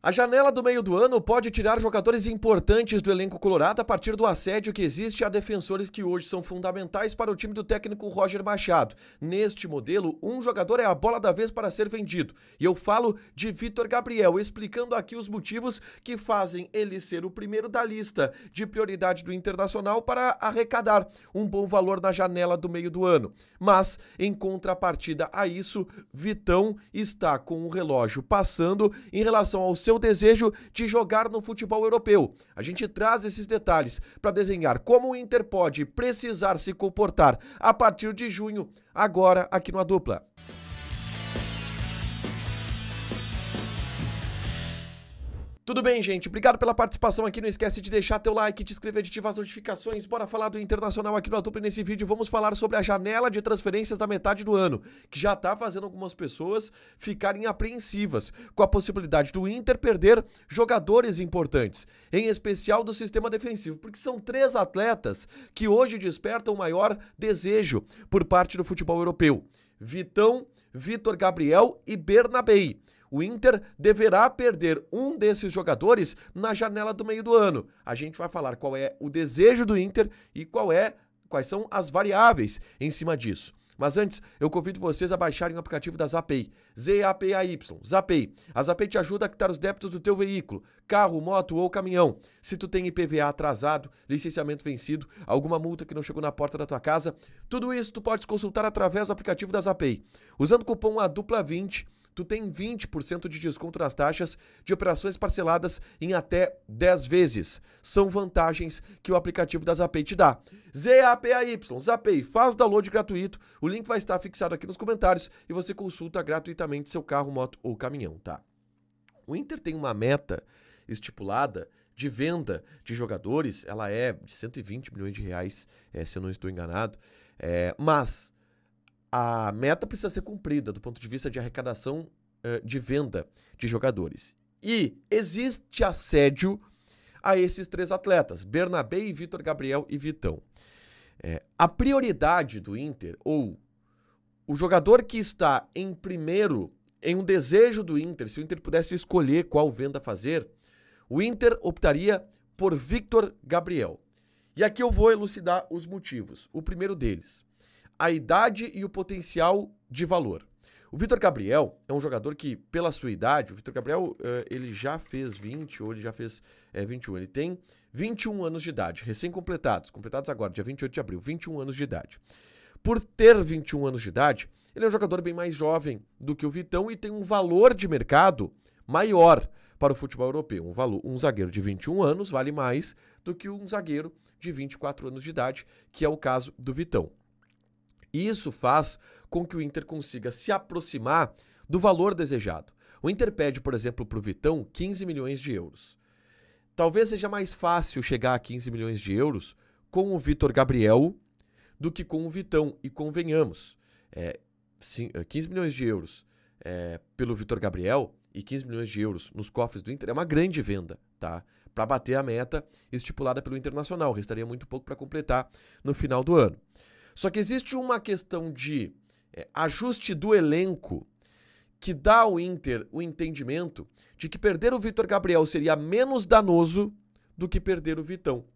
A janela do meio do ano pode tirar jogadores importantes do elenco colorado a partir do assédio que existe a defensores que hoje são fundamentais para o time do técnico Roger Machado. Neste modelo, um jogador é a bola da vez para ser vendido. E eu falo de Vitor Gabriel, explicando aqui os motivos que fazem ele ser o primeiro da lista de prioridade do Internacional para arrecadar um bom valor na janela do meio do ano. Mas, em contrapartida a isso, Vitão está com o relógio passando em relação ao seu desejo de jogar no futebol europeu. A gente traz esses detalhes para desenhar como o Inter pode precisar se comportar a partir de junho, agora aqui no A Dupla. Tudo bem, gente? Obrigado pela participação aqui. Não esquece de deixar teu like, te inscrever, de ativar as notificações. Bora falar do Internacional aqui no A Dupla. E nesse vídeo vamos falar sobre a janela de transferências da metade do ano, que já tá fazendo algumas pessoas ficarem apreensivas com a possibilidade do Inter perder jogadores importantes, em especial do sistema defensivo, porque são 3 atletas que hoje despertam o maior desejo por parte do futebol europeu: Vitão, Vitor Gabriel e Bernabei. O Inter deverá perder um desses jogadores na janela do meio do ano. A gente vai falar qual é o desejo do Inter e quais são as variáveis em cima disso. Mas antes, eu convido vocês a baixarem o aplicativo da Zapay, Z-A-P-A-Y, Zapay. A Zapay te ajuda a quitar os débitos do teu veículo, carro, moto ou caminhão. Se tu tem IPVA atrasado, licenciamento vencido, alguma multa que não chegou na porta da tua casa, tudo isso tu podes consultar através do aplicativo da Zapay. Usando o cupom ADUPLA20, tu tem 20% de desconto nas taxas de operações parceladas em até 10 vezes. São vantagens que o aplicativo da Zapay te dá. Z-A-P-A-Y, Zapay, faz o download gratuito. O link vai estar fixado aqui nos comentários e você consulta gratuitamente seu carro, moto ou caminhão, tá? O Inter tem uma meta estipulada de venda de jogadores, ela é de 120 milhões de reais, se eu não estou enganado, mas a meta precisa ser cumprida do ponto de vista de arrecadação de venda de jogadores. E existe assédio a esses 3 atletas, Bernabei, Vitor Gabriel e Vitão. A prioridade do Inter, ou o jogador que está em primeiro, em um desejo do Inter, se o Inter pudesse escolher qual venda fazer, o Inter optaria por Vitor Gabriel. E aqui eu vou elucidar os motivos. O primeiro deles: a idade e o potencial de valor. O Vitor Gabriel é um jogador que, pela sua idade, o Vitor Gabriel ele já fez 20 ou ele já fez 21. Ele tem 21 anos de idade, recém-completados, completados agora, dia 28 de abril, 21 anos de idade. Por ter 21 anos de idade, ele é um jogador bem mais jovem do que o Vitão e tem um valor de mercado maior para o futebol europeu. Um zagueiro de 21 anos vale mais do que um zagueiro de 24 anos de idade, que é o caso do Vitão. Isso faz com que o Inter consiga se aproximar do valor desejado. O Inter pede, por exemplo, para o Vitão 15 milhões de euros. Talvez seja mais fácil chegar a 15 milhões de euros com o Vitor Gabriel do que com o Vitão. E convenhamos, 15 milhões de euros pelo Vitor Gabriel e 15 milhões de euros nos cofres do Inter é uma grande venda, tá? Para bater a meta estipulada pelo Internacional. Restaria muito pouco para completar no final do ano. Só que existe uma questão de ajuste do elenco que dá ao Inter o entendimento de que perder o Vitor Gabriel seria menos danoso do que perder o Vitão.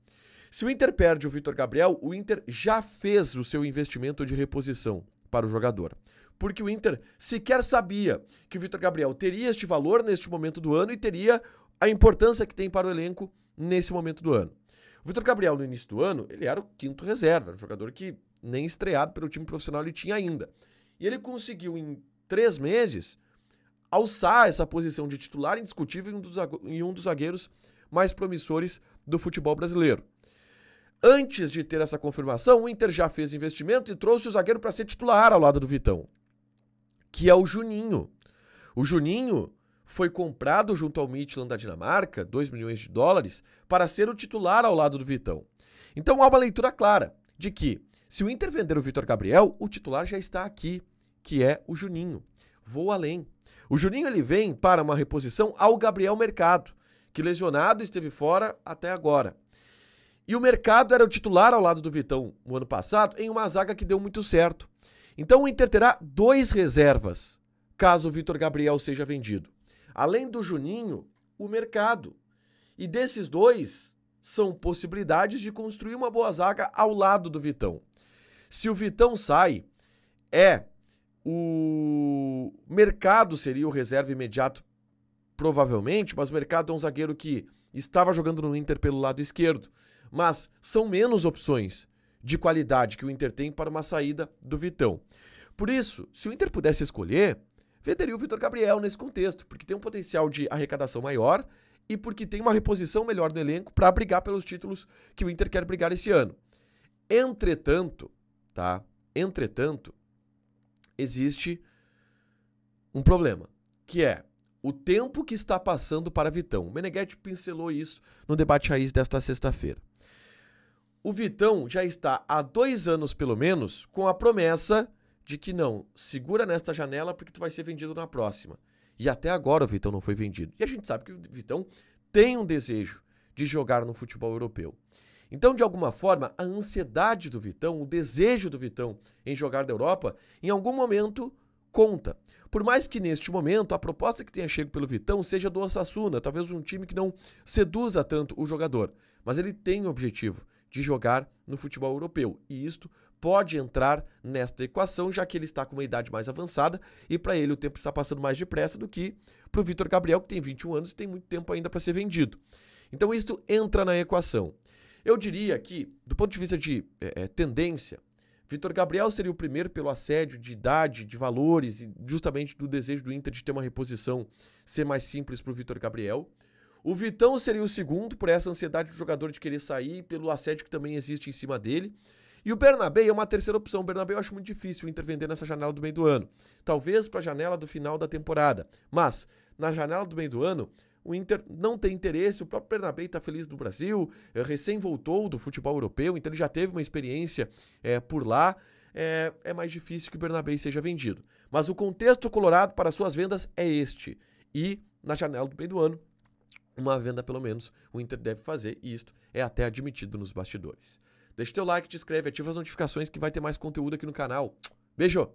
Se o Inter perde o Vitor Gabriel, o Inter já fez o seu investimento de reposição para o jogador. Porque o Inter sequer sabia que o Vitor Gabriel teria este valor neste momento do ano e teria a importância que tem para o elenco nesse momento do ano. O Vitor Gabriel, no início do ano, ele era o 5º reserva, um jogador que nem estreado pelo time profissional ele tinha ainda. E ele conseguiu, em 3 meses, alçar essa posição de titular indiscutível em um dos zagueiros mais promissores do futebol brasileiro. Antes de ter essa confirmação, o Inter já fez investimento e trouxe o zagueiro para ser titular ao lado do Vitão, que é o Juninho. O Juninho foi comprado junto ao Midtjylland da Dinamarca, 2 milhões de dólares, para ser o titular ao lado do Vitão. Então há uma leitura clara de que, se o Inter vender o Vitor Gabriel, o titular já está aqui, que é o Juninho. Vou além. O Juninho ele vem para uma reposição ao Gabriel Mercado, que lesionado esteve fora até agora. E o Mercado era o titular ao lado do Vitão no ano passado, em uma zaga que deu muito certo. Então o Inter terá 2 reservas, caso o Vitor Gabriel seja vendido. Além do Juninho, o mercado. E desses dois, são possibilidades de construir uma boa zaga ao lado do Vitão. Se o Vitão sai, o Mercado seria o reserva imediato, provavelmente, mas o Mercado é um zagueiro que estava jogando no Inter pelo lado esquerdo. Mas são menos opções de qualidade que o Inter tem para uma saída do Vitão. Por isso, se o Inter pudesse escolher, venderia o Vitor Gabriel nesse contexto, porque tem um potencial de arrecadação maior e porque tem uma reposição melhor no elenco para brigar pelos títulos que o Inter quer brigar esse ano. Entretanto, existe um problema, que é o tempo que está passando para Vitão. O Meneghetti pincelou isso no debate raiz desta sexta-feira. O Vitão já está há 2 anos, pelo menos, com a promessa de que não, segura nesta janela porque tu vai ser vendido na próxima. E até agora o Vitão não foi vendido. E a gente sabe que o Vitão tem um desejo de jogar no futebol europeu. Então, de alguma forma, a ansiedade do Vitão, o desejo do Vitão em jogar na Europa, em algum momento conta. Por mais que neste momento a proposta que tenha chego pelo Vitão seja do Osasuna, talvez um time que não seduza tanto o jogador, mas ele tem o objetivo de jogar no futebol europeu. E isto pode entrar nesta equação, já que ele está com uma idade mais avançada e para ele o tempo está passando mais depressa do que para o Vitor Gabriel, que tem 21 anos e tem muito tempo ainda para ser vendido. Então isto entra na equação. Eu diria que, do ponto de vista de tendência, Vitor Gabriel seria o primeiro pelo assédio de idade, de valores e justamente do desejo do Inter de ter uma reposição ser mais simples para o Vitor Gabriel. O Vitão seria o segundo por essa ansiedade do jogador de querer sair, pelo assédio que também existe em cima dele. E o Bernabé é uma terceira opção. O Bernabé eu acho muito difícil o Inter vender nessa janela do meio do ano. Talvez para a janela do final da temporada. Mas, na janela do meio do ano, o Inter não tem interesse. O próprio Bernabé está feliz no Brasil, recém voltou do futebol europeu, então ele já teve uma experiência por lá. É mais difícil que o Bernabé seja vendido. Mas o contexto colorado para suas vendas é este. E, na janela do meio do ano, uma venda pelo menos o Inter deve fazer, e isto é até admitido nos bastidores. Deixa teu like, te inscreve, ativa as notificações que vai ter mais conteúdo aqui no canal. Beijo!